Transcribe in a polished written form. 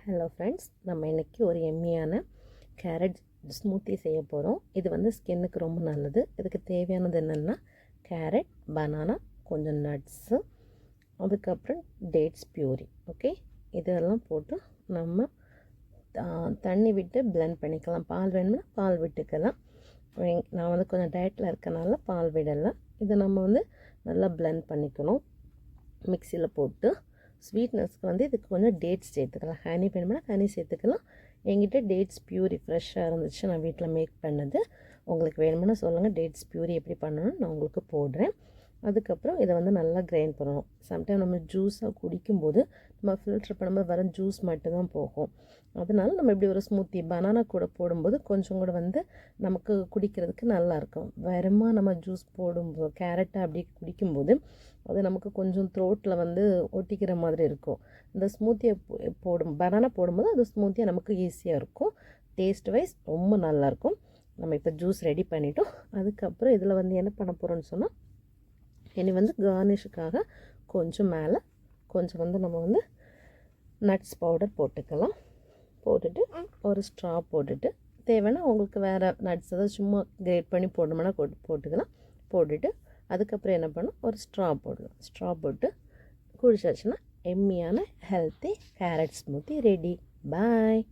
Hello friends, நம்ம இன்றைக்கி ஒரு எம்மியான கேரட் ஸ்மூத்தி செய்ய போகிறோம். இது வந்து ஸ்கின்னுக்கு ரொம்ப நல்லது. இதுக்கு தேவையானது என்னென்னா கேரட், பனானா, கொஞ்சம் நட்ஸு, அதுக்கப்புறம் டேட்ஸ் பியூரி. ஓகே, இதெல்லாம் போட்டு நம்ம தண்ணி விட்டு பிளெண்ட் பண்ணிக்கலாம். பால் வேணும்னா பால் விட்டுக்கலாம். நான் வந்து கொஞ்சம் டயட்டில் இருக்கனால பால் விடலை. இதை நம்ம வந்து நல்லா பிளெண்ட் பண்ணிக்கணும் மிக்சியில் போட்டு. ஸ்வீட்னஸ்க்கு வந்து இதுக்கு கொஞ்சம் டேட்ஸ் சேர்த்துக்கலாம். ஹனி வேணும்னா ஹனி சேர்த்துக்கலாம். என்கிட்ட டேட்ஸ் பியூரி ஃப்ரெஷ்ஷாக இருந்துச்சு, நான் வீட்டில் மேக் பண்ணது. உங்களுக்கு வேணும்னா சொல்லுங்கள், டேட்ஸ் பியூரி எப்படி பண்ணணும்னு நான் உங்களுக்கு போடுறேன். அதுக்கப்புறம் இதை வந்து நல்லா கிரைண்ட் பண்ணணும். சம்டைம் நம்ம ஜூஸாக குடிக்கும்போது நம்ம ஃபில்ட்ரு பண்ணும்போது வர ஜூஸ் மட்டும்தான் போகும். அதனால நம்ம இப்படி ஒரு ஸ்மூத்தி பனானா கூட போடும்போது கொஞ்சம் கூட வந்து நமக்கு குடிக்கிறதுக்கு நல்லாயிருக்கும். வெறுமா நம்ம ஜூஸ் போடும்போது கேரட்டை அப்படி குடிக்கும்போது அது நமக்கு கொஞ்சம் த்ரோட்டில் வந்து ஒட்டிக்கிற மாதிரி இருக்கும். இந்த ஸ்மூத்தியை பனானா போடும்போது அது ஸ்மூத்தியாக நமக்கு ஈஸியாக இருக்கும். டேஸ்ட் வைஸ் ரொம்ப நல்லாயிருக்கும். நம்ம இப்போ ஜூஸ் ரெடி பண்ணிட்டோம். அதுக்கப்புறம் இதில் வந்து என்ன பண்ண போகிறோன்னு சொன்னால், இனி வந்து கார்னிஷுக்காக கொஞ்சம் மேலே கொஞ்சம் வந்து நம்ம வந்து நட்ஸ் பவுடர் போட்டுக்கலாம். போட்டுட்டு ஒரு ஸ்ட்ரா போட்டுட்டு தேவைன்னா உங்களுக்கு வேறு நட்ஸ் ஏதாவது சும்மா கிரேட் பண்ணி போடணும்னா போட்டுக்கலாம். போட்டுட்டு அதுக்கப்புறம் என்ன பண்ணணும், ஒரு ஸ்ட்ரா போடணும். ஸ்ட்ரா போட்டு குடிச்சாச்சுன்னா எம்மியான ஹெல்த்தி கேரட் ஸ்மூத்தி ரெடி. பாய்.